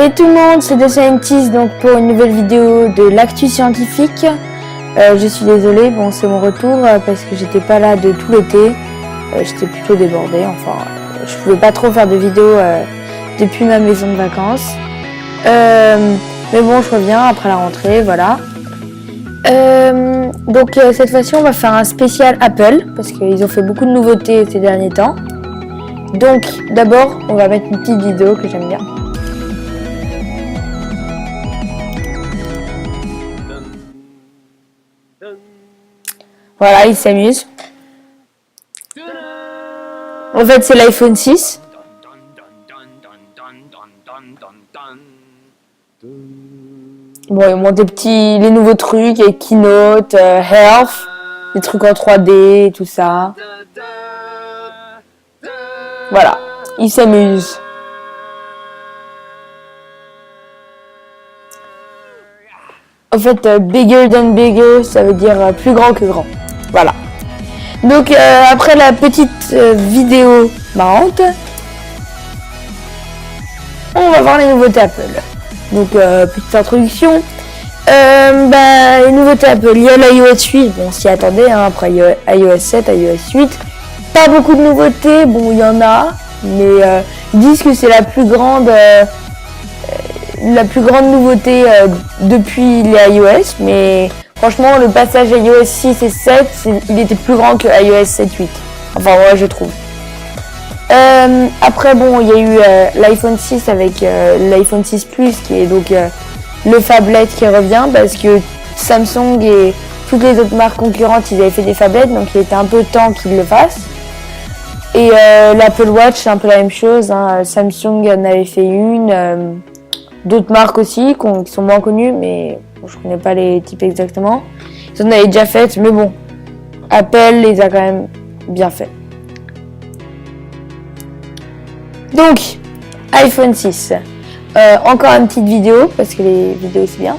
Hey tout le monde, c'est The Scientist donc pour une nouvelle vidéo de l'actu scientifique. Je suis désolée, bon c'est mon retour parce que j'étais pas là de tout l'été. J'étais plutôt débordée, enfin je pouvais pas trop faire de vidéos depuis ma maison de vacances. Mais bon, je reviens après la rentrée, voilà. Donc cette fois-ci on va faire un spécial Apple parce qu'ils ont fait beaucoup de nouveautés ces derniers temps. Donc d'abord on va mettre une petite vidéo que j'aime bien. Voilà, ils s'amusent. En fait, c'est l'iPhone 6. Bon, ils montrent les nouveaux trucs avec Keynote, Health, des trucs en 3D, tout ça. Voilà, ils s'amusent. En fait, bigger than bigger, ça veut dire plus grand que grand. Voilà. Donc, après la petite vidéo marrante, on va voir les nouveautés Apple. Donc, petite introduction. Les nouveautés Apple, il y a l'iOS 8. Bon, on s'y attendait, hein, après iOS 7, iOS 8. Pas beaucoup de nouveautés. Bon, il y en a. Mais ils disent que c'est la plus grande nouveauté depuis les iOS, mais franchement le passage iOS 6 et 7, il était plus grand que iOS 7-8. Enfin ouais, je trouve. Après bon, il y a eu l'iPhone 6 avec l'iPhone 6 Plus qui est donc le phablet qui revient parce que Samsung et toutes les autres marques concurrentes ils avaient fait des phablets, donc il était un peu temps qu'ils le fassent. Et l'Apple Watch c'est un peu la même chose, hein. Samsung en avait fait une. D'autres marques aussi qui sont moins connues, mais bon, je connais pas les types exactement. Ils en avaient déjà fait, mais bon, Apple les a quand même bien fait. Donc, iPhone 6. Encore une petite vidéo, parce que les vidéos c'est bien.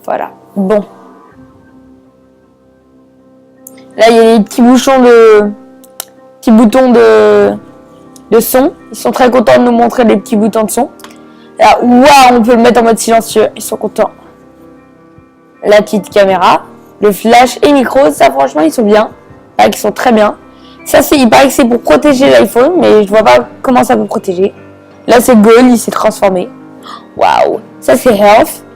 Voilà, bon. Là, il y a les petits boutons de son. Ils sont très contents de nous montrer les petits boutons de son. Là, waouh, on peut le mettre en mode silencieux. Ils sont contents. La petite caméra, le flash et micro, ça franchement ils sont bien. Là, ils sont très bien. Ça il paraît que c'est pour protéger l'iPhone, mais je vois pas comment ça peut protéger. Là c'est Gold, il s'est transformé. Waouh. Ça c'est Health.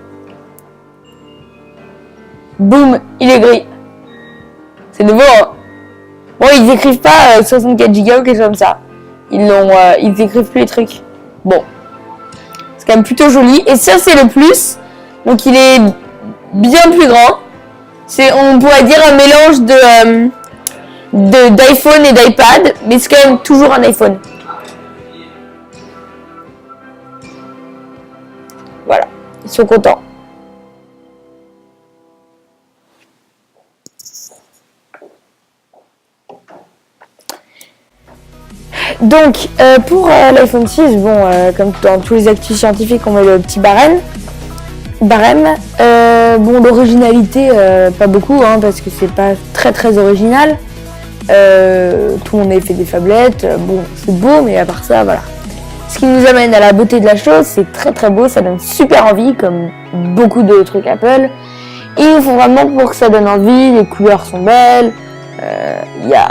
Boum, il est gris. C'est nouveau, hein. Bon, ils écrivent pas 64 Go ou quelque chose comme ça. Ils écrivent plus les trucs. Bon. C'est quand même plutôt joli. Et ça, c'est le plus. Donc, il est bien plus grand. On pourrait dire un mélange d'iPhone et d'iPad. Mais c'est quand même toujours un iPhone. Voilà. Ils sont contents. Donc, pour l'iPhone 6, bon, comme dans tous les actus scientifiques, on met le petit barème. Bon, l'originalité, pas beaucoup, hein, parce que c'est pas très très original. Tout le monde a fait des phablettes. Bon, c'est beau, mais à part ça, voilà. Ce qui nous amène à la beauté de la chose, c'est très très beau, ça donne super envie, comme beaucoup de trucs Apple. Il nous faut vraiment pour que ça donne envie, les couleurs sont belles. Il y a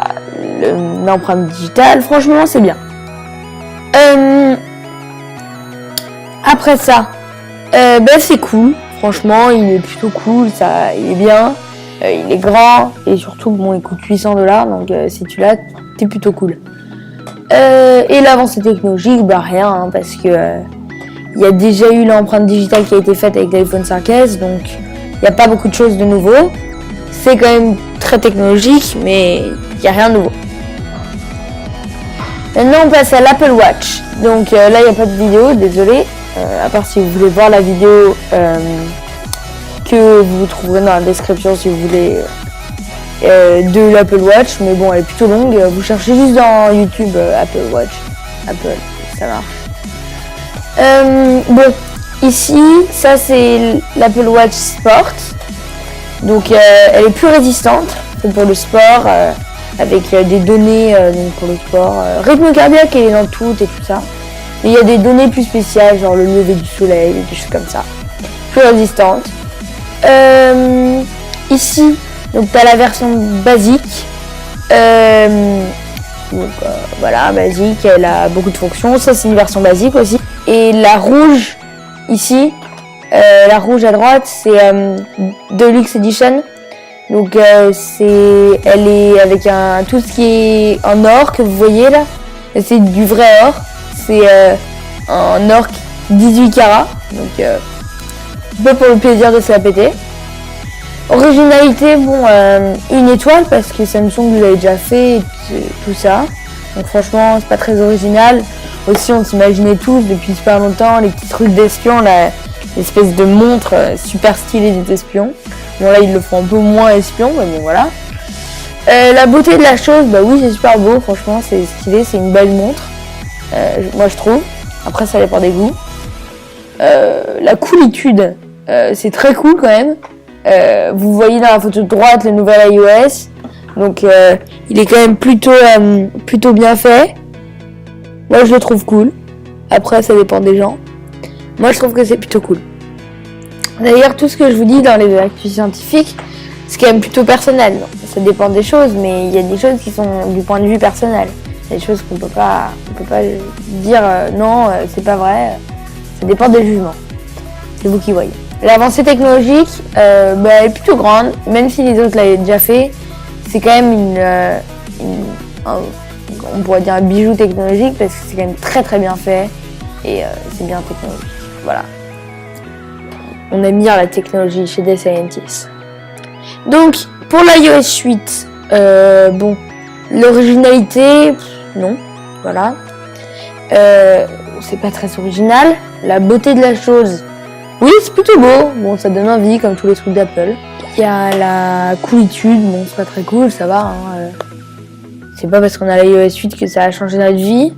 l'empreinte digitale, franchement c'est bien. Après ça, c'est cool, franchement il est plutôt cool, il est bien, il est grand et surtout bon il coûte 800 $, donc si tu l'as t'es plutôt cool. Et l'avancée technologique, rien, hein, parce que il y a déjà eu l'empreinte digitale qui a été faite avec l'iPhone 5S, donc il n'y a pas beaucoup de choses de nouveau. C'est quand même très technologique, mais il n'y a rien de nouveau. Maintenant, on passe à l'Apple Watch. Donc là, il n'y a pas de vidéo, désolé. À part si vous voulez voir la vidéo que vous trouverez dans la description si vous voulez de l'Apple Watch. Mais bon, elle est plutôt longue. Vous cherchez juste dans YouTube Apple Watch. Apple, ça marche. Bon, ici, ça c'est l'Apple Watch Sport. Donc elle est plus résistante, c'est pour le sport. avec des données donc pour le sport. Rythme cardiaque, il est dans tout et tout ça. Mais il y a des données plus spéciales, genre le lever du soleil, des choses comme ça. Plus résistantes. Ici, donc tu as la version basique. Voilà, basique, elle a beaucoup de fonctions. Ça, c'est une version basique aussi. Et la rouge, ici, la rouge à droite, c'est Deluxe Edition. Donc, elle est avec tout ce qui est en or que vous voyez là. C'est du vrai or. C'est un or 18 carats. Donc, un peu pour le plaisir de se la péter. Originalité, bon, une étoile parce que Samsung l'avait déjà fait, tout ça. Donc franchement, c'est pas très original. Aussi, on s'imaginait tous depuis super longtemps les petits trucs d'espions, l'espèce de montre super stylée des espions. Bon là, ils le font un peu moins espion, mais bon voilà. La beauté de la chose, bah oui, c'est super beau, franchement, c'est stylé, c'est une belle montre. Moi, je trouve. Après, ça dépend des goûts. La coolitude, c'est très cool quand même. Vous voyez dans la photo de droite le nouvel iOS, donc il est quand même plutôt bien fait. Moi je le trouve cool. Après ça dépend des gens. Moi je trouve que c'est plutôt cool. D'ailleurs tout ce que je vous dis dans les actus scientifiques, c'est quand même plutôt personnel. Ça dépend des choses, mais il y a des choses qui sont du point de vue personnel. Il y a des choses qu'on peut pas dire non, c'est pas vrai. Ça dépend des jugements. C'est vous qui voyez. L'avancée technologique, elle est plutôt grande, même si les autres l'avaient déjà fait. C'est quand même on pourrait dire un bijou technologique parce que c'est quand même très très bien fait et c'est bien technologique. Voilà. On aime bien la technologie chez des scientists. Donc pour l'iOS 8, bon, l'originalité, non, voilà. C'est pas très original. La beauté de la chose. Oui, c'est plutôt beau. Bon, ça donne envie, comme tous les trucs d'Apple. Il y a la coolitude. Bon, c'est pas très cool, ça va. C'est pas parce qu'on a l'iOS 8 que ça a changé notre vie.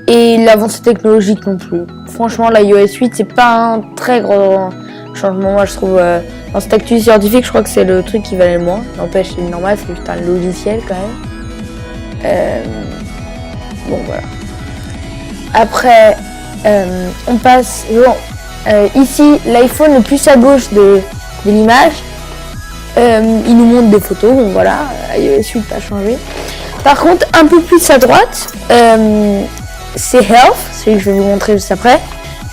Et l'avancée technologique non plus. Franchement, l'iOS 8, c'est pas un très grand changement. Moi, je trouve, dans cette actu scientifique, je crois que c'est le truc qui valait le moins. N'empêche, c'est normal, c'est juste un logiciel quand même. Bon, voilà. Après... on passe ici l'iPhone le plus à gauche de l'image, il nous montre des photos, bon voilà, iOS 8 pas changé. Par contre un peu plus à droite, c'est Health, celui que je vais vous montrer juste après.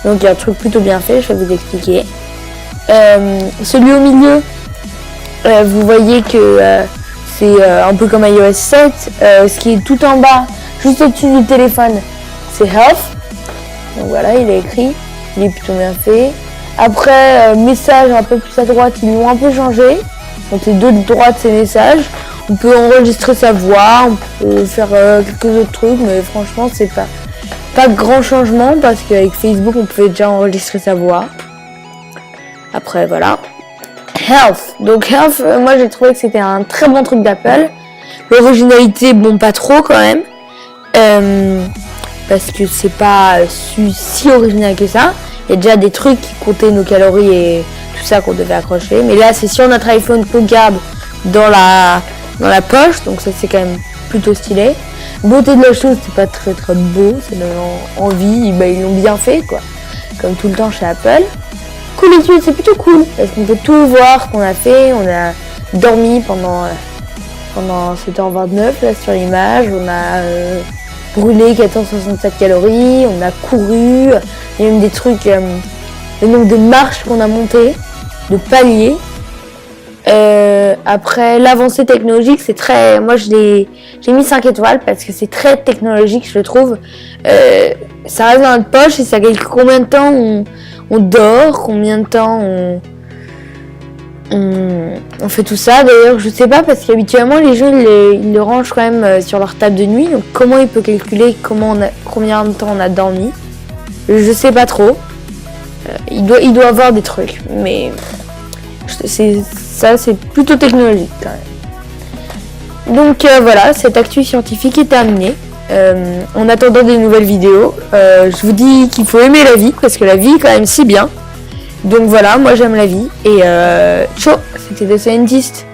Donc il y a un truc plutôt bien fait, je vais vous expliquer. Celui au milieu, vous voyez que c'est un peu comme iOS 7, ce qui est tout en bas, juste au-dessus du téléphone, c'est Health. Donc voilà, il est écrit, il est plutôt bien fait. Après, messages un peu plus à droite, ils l'ont un peu changé. Donc c'est deux de droite ces messages. On peut enregistrer sa voix, on peut faire quelques autres trucs, mais franchement c'est pas grand changement parce qu'avec Facebook on pouvait déjà enregistrer sa voix. Après voilà. Health. Donc Health, moi j'ai trouvé que c'était un très bon truc d'Apple. L'originalité, bon pas trop quand même. Parce que c'est pas si original que ça. Il y a déjà des trucs qui comptaient nos calories et tout ça qu'on devait accrocher. Mais là, c'est sur notre iPhone qu'on garde dans la poche. Donc ça, c'est quand même plutôt stylé. Beauté de la chose, c'est pas très très beau. Ça donne envie. Ils l'ont bien fait, quoi. Comme tout le temps chez Apple. Coolitude, c'est plutôt cool. Parce qu'on peut tout voir qu'on a fait. On a dormi pendant 7h29 là, sur l'image. On a... brûlé 1467 calories, on a couru, il y a même des trucs, le nombre de marches qu'on a montées, de paliers. Après l'avancée technologique, c'est très, moi j'ai mis 5 étoiles parce que c'est très technologique, je le trouve. Ça reste dans notre poche et ça calcule combien de temps on dort, combien de temps on fait tout ça. D'ailleurs je sais pas parce qu'habituellement les gens ils le rangent quand même sur leur table de nuit, donc comment il peut calculer combien de temps on a dormi, je sais pas trop. Il doit avoir des trucs, mais c'est plutôt technologique quand même. Donc voilà, cette actu scientifique est terminée. En attendant des nouvelles vidéos, je vous dis qu'il faut aimer la vie parce que la vie quand même c'est bien. Donc voilà, moi j'aime la vie et ciao, c'était The Scientist.